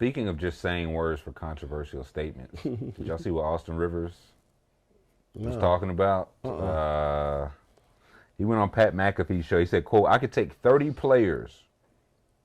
Speaking of just saying words for controversial statements, did y'all see what Austin Rivers was talking about? He went on Pat McAfee's show. He said, quote, I could take 30 players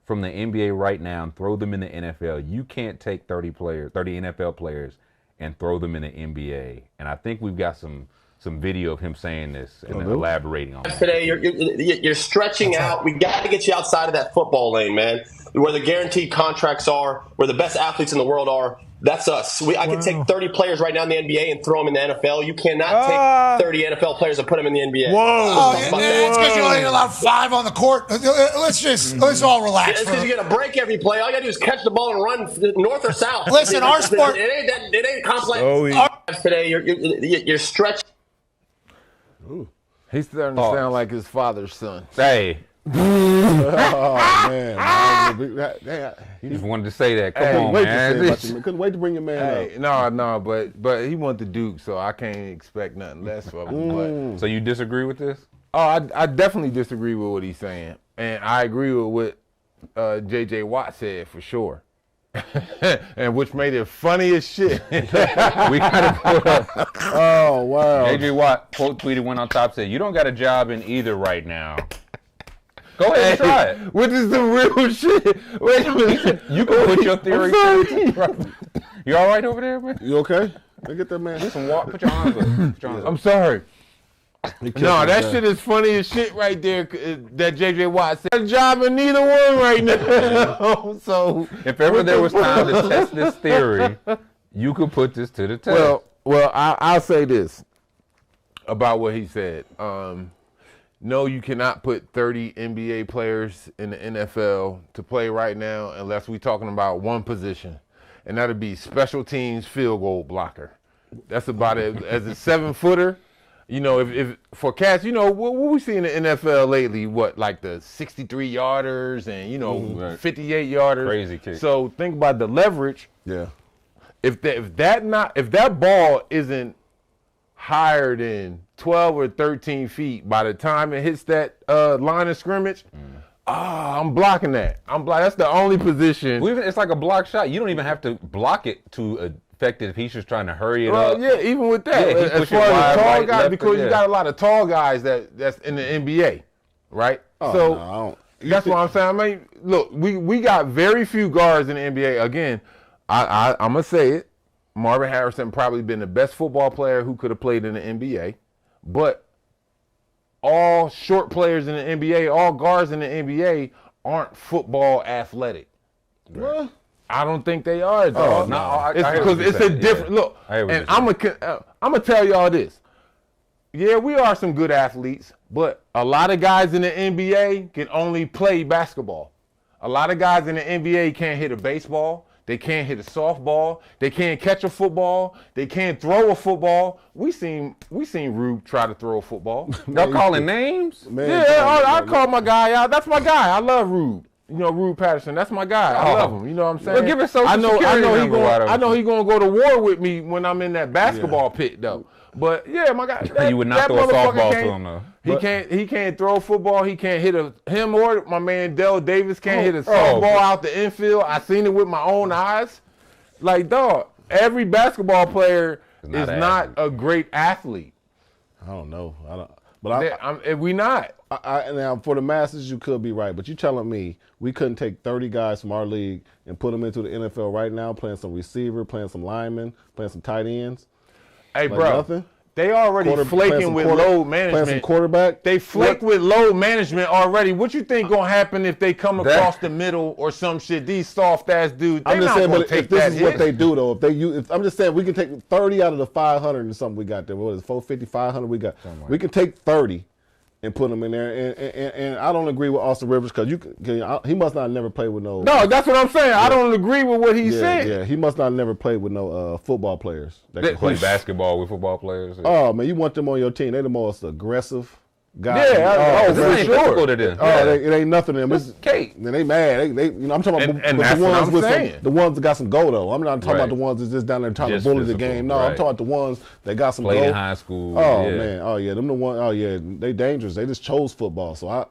from the NBA right now and throw them in the NFL. You can't take 30 NFL players and throw them in the NBA. And I think we've got some video of him saying this and elaborating on it. Today, you're stretching out. We got to get you outside of that football lane, man, where the guaranteed contracts are, where the best athletes in the world are. That's us. I can take 30 players right now in the NBA and throw them in the NFL. You cannot take 30 NFL players and put them in the NBA. Whoa. It's because you're only allowed 5 on the court. Let's all relax. It's because you're going to break every play. All you got to do is catch the ball and run north or south. Listen, our sport. It ain't complex. Today, you're stretching. Ooh. He's starting to sound like his father's son. Hey. Oh, man. He just wanted to say that. Come on, man. Couldn't wait to bring your man up. No, but he went to Duke, so I can't expect nothing less from him. So you disagree with this? Oh, I definitely disagree with what he's saying. And I agree with what J.J. Watt said for sure. And which made it funny as shit. We gotta put up. Oh, wow. J.J. Watt quote tweeted, went on top, said, you don't got a job in either right now. Go ahead and try it. Which is the real shit. Wait a minute. You can put your theory. You all right over there, man? You okay? Let get that man. Get some water. Put your arms up. I'm sorry. No, that shit is funny as shit right there. That J.J. Watt said, a job in neither one right now. So if ever there was time to test this theory, you could put this to the test. Well, I'll say this about what he said. No, you cannot put 30 NBA players in the NFL to play right now unless we're talking about one position, and that'd be special teams field goal blocker. That's about it. As a 7-footer, you know, if for cats, you know, what we see in the NFL lately, like the 63-yarders and, you know, 58-yarders. Crazy kick. So think about the leverage. Yeah. If that ball isn't higher than 12 or 13 feet by the time it hits that line of scrimmage, I'm blocking that. That's the only position. It's like a block shot. You don't even have to block it to affect it if he's just trying to hurry it up. Yeah, even with that. Yeah, as far as the tall guys, because you got a lot of tall guys that's in the NBA, right? That's what I'm saying. I mean, look, we got very few guards in the NBA. Again, I'm going to say it. Marvin Harrison probably been the best football player who could have played in the NBA. But all short players in the NBA, all guards in the NBA aren't football athletic. Right. Well, I don't think they are, dog. No, because it's a different look. And I'm gonna tell y'all this. Yeah, we are some good athletes, but a lot of guys in the NBA can only play basketball. A lot of guys in the NBA can't hit a baseball. They can't hit a softball. They can't catch a football. They can't throw a football. We seen Rube try to throw a football. Y'all calling names? I call my guy out. That's my guy. I love Rube. You know, Rube Patterson. That's my guy. I love him. You know what I'm saying? Well, give us social security number. I know he's gonna go to war with me when I'm in that basketball pit, though. But yeah, my guy. You would not throw a softball to him, though. He can't throw a football. He can't hit him or my man Dell Davis can't hit a softball out the infield. I seen it with my own eyes. Like, dog, every basketball player is not a great athlete. I don't know. We not. Now, for the masses, you could be right, but you telling me we couldn't take 30 guys from our league and put them into the NFL right now, playing some receiver, playing some linemen, playing some tight ends? Hey, like bro, nothing? They already flaking with load management. Playing some quarterback? They flake with load management already. What you think gonna happen if they come across the middle or some shit? These soft ass dudes. I'm just saying, but if this is what they do though, if I'm just saying we can take 30 out of the 500 and something we got there. What is it, 450, 500 we got? We can take 30 and put them in there. And I don't agree with Austin Rivers because he must not never play with no. No, that's what I'm saying. Yeah. I don't agree with what he said. Yeah, he must not never play with no football players. That can play basketball with football players. Yeah. Oh man, you want them on your team? They're the most aggressive guys. Yeah, this ain't physical to them. It ain't nothing to them. It's cake. Then they mad. They I'm talking about and that's the ones with the ones that got some go though. I'm not talking about the ones that's just down there trying to bully the game. No, I'm talking about the ones that got some played go. in high school. Oh man, them the ones. Oh yeah, they dangerous. They just chose football. So I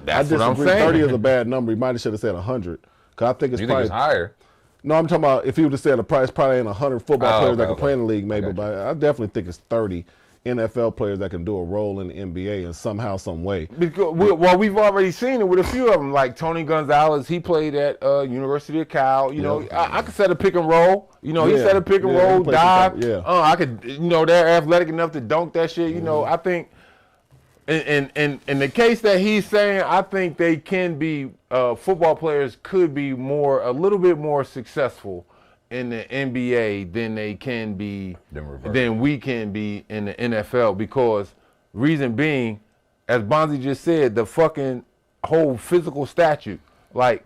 that's what I'm disagree. saying. 30 is a bad number. You might have should have said 100. Cause I think it's you probably think it's higher. No, I'm talking about if you would have said the price probably ain't 100 football players that can play in the league, maybe, but I definitely think it's 30 NFL players that can do a role in the NBA in somehow, some way. Because, well, we've already seen it with a few of them, like Tony Gonzalez. He played at University of Cal. You know, I could set a pick and roll. You know, he set a pick and roll, dive. I could. You know, they're athletic enough to dunk that shit. You know, I think. In the case that he's saying, I think they can be football players could be a little bit more successful in the NBA than they can be than we can be in the NFL, because reason being, as Bonzi just said, the fucking whole physical statute, like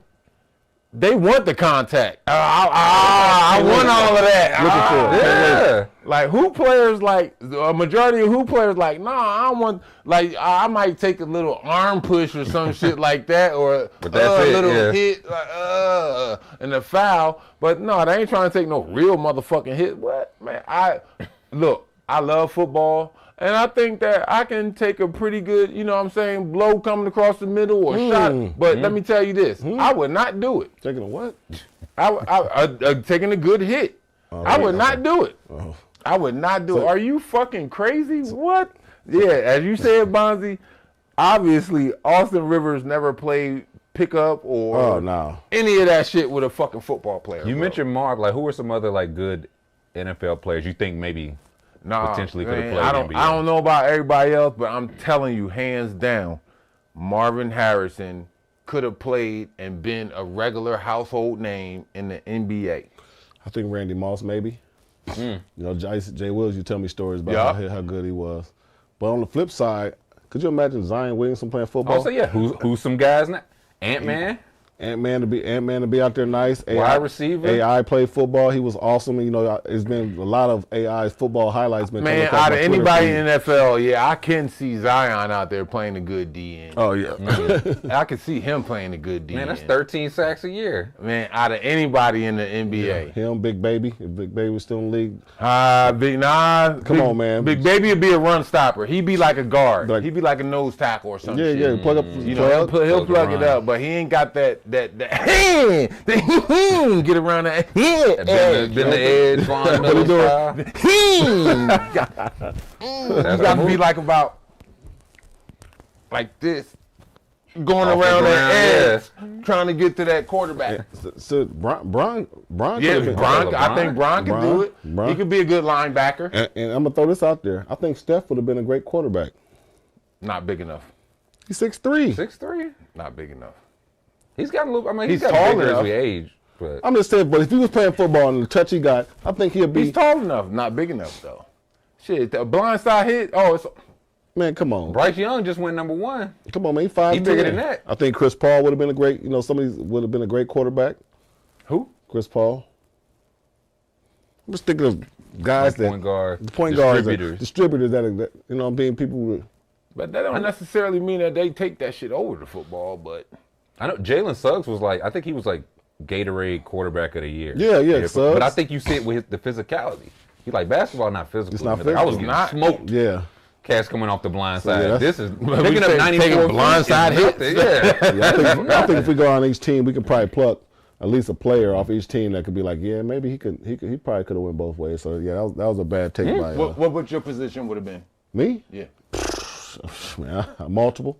they want the contact. I want all of that. Like hoop players, like a majority of hoop players, like I don't want. Like I might take a little arm push or some shit like that, or a little hit, like and a foul. But no, they ain't trying to take no real motherfucking hit. What, man? I love football. And I think that I can take a pretty good, you know what I'm saying, blow coming across the middle or shot. But let me tell you this, I would not do it. Taking a what? Taking a good hit. I would not do it. I would not do it. Are you fucking crazy? What? Yeah, as you said, Bonzi, obviously Austin Rivers never played pickup or any of that shit with a fucking football player. You mentioned Marv. Like, who are some other like good NFL players you think maybe potentially could have played NBA? I don't know about everybody else, but I'm telling you, hands down, Marvin Harrison could have played and been a regular household name in the NBA. I think Randy Moss, maybe. You know, Jay Wills, you tell me stories about how good he was. But on the flip side, could you imagine Zion Williamson playing football? Also, who's some guys now? Ant-Man? Ant-Man to be out there nice. Wide receiver. AI played football. He was awesome. You know, it's been a lot of AI's football highlights. Man, out of anybody in the NFL, I can see Zion out there playing a good DN. Oh, yeah. I can see him playing a good DN. Man, that's 13 sacks a year. Man, out of anybody in the NBA. Him, Big Baby. If Big Baby was still in the league. Come on, man. Big Baby would be a run stopper. He'd be like a guard. He'd be like a nose tackle or something. Yeah, plug up. You know, he'll plug it up, but he ain't got that hand. Get around that head. Bend the edge, Von Miller style. You got to be like about like this, going around that edge, trying to get to that quarterback. So Bron. I think Bron can do it. He could be a good linebacker. And I'm gonna throw this out there. I think Steph would have been a great quarterback. Not big enough. He's 6'3". 6'3"? Not big enough. He's got a little. I mean, he's got bigger as we age. But I'm just saying. But if he was playing football and the touch he got, I think he'll be. He's tall enough, not big enough though. Shit, the blindside hit. Oh, it's. Man, come on. Bryce Young just went #1. Come on, man. He's 5'10". He's bigger than that. I think Chris Paul would have been a great. You know, somebody would have been a great quarterback. Who? Chris Paul. I'm just thinking of guys that point guard, distributors that you know, being people. But that don't necessarily mean that they take that shit over to football. But I know Jalen Suggs was like, I think he was like Gatorade quarterback of the year. Yeah, Suggs. But I think you see it with the physicality. He's like, basketball not physical. It's not like, physical. I was getting smoked. Yeah. Cats coming off the blind side. Yeah, this is picking up 94 blind side hits. I think if we go on each team, we could probably pluck at least a player off each team that could be like, yeah, maybe he probably could have went both ways. So yeah, that was a bad take by. What would your position would have been? Me? Yeah. Man, multiple.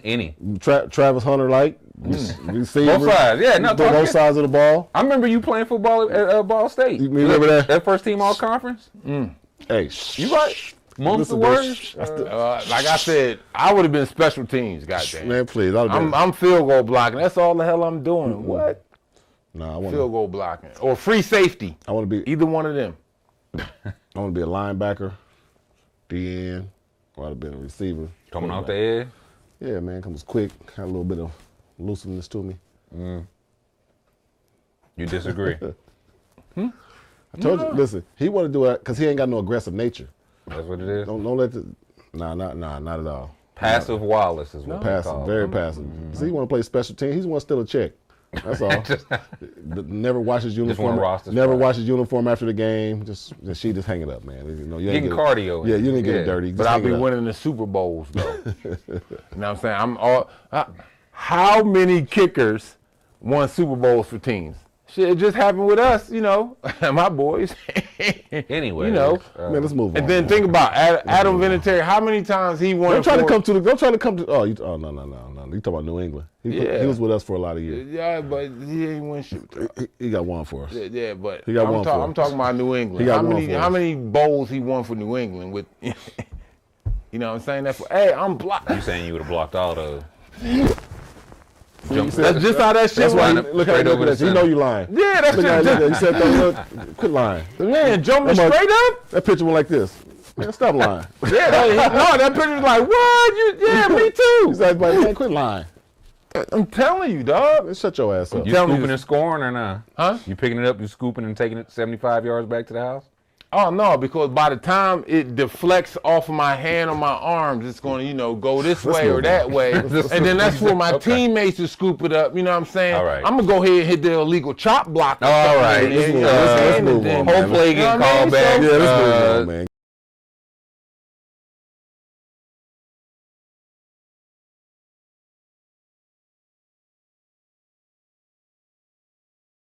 Any. Travis Hunter like. Receiver, both sides. Yeah, no, both sides of the ball. I remember you playing football at Ball State. You remember that? That first team all conference? Hey, you right. Months of words. Like I said, I would have been special teams, goddamn. Man, please. I'm field goal blocking. That's all the hell I'm doing. What? Nah, I want field goal blocking or free safety. I want to be either one of them. I want to be a linebacker, DN, or I'd have been a receiver. Coming off the edge. Yeah, man, comes quick. Had a little bit of looseness to me. You disagree? I told you. Listen, he want to do it because he ain't got no aggressive nature. That's what it is. Don't let the. Not at all. Passive Wallace is what passive, very passive. See, he want to play special team. He want to steal a check. That's all. Never wash his uniform. Never wash his uniform after the game. She just hang it up, man. You know, you getting cardio. Yeah, you didn't get it dirty. But I'll be winning the Super Bowls though. You know what I'm saying? How many kickers won Super Bowls for teams? Shit, it just happened with us, you know, my boys. Anyway, you know. Man, let's move on. And then think about Adam Vinatieri. How many times he won? Don't try to come to. Oh, you talking about New England? He was with us for a lot of years. Yeah, but he ain't win shit. He got one for us. Yeah, but he got one for us. I'm talking about New England. He got one for us. How many bowls he won for New England with? You know what I'm saying? Hey, I'm blocked. You saying you would have blocked all those? That's just how that shit That's why went. look how you know you lying. Yeah, that's just. You said, look, quit lying. Man, jumping straight up. That picture went like this. Man, stop lying. Yeah, that picture was like, what? Yeah, me too. He's like, man, quit lying. I'm telling you, dog. Shut your ass up. You scooping and scoring or not? Huh? You picking it up, you scooping and taking it 75 yards back to the house? Oh, no, because by the time it deflects off of my hand or my arms, it's going to, you know, go this way or that way. And then that's for my teammates to scoop it up. You know what I'm saying? All right. I'm going to go ahead and hit the illegal chop block. All right. Let's move on, man. Hopefully get called back. Yeah, let's move on, man.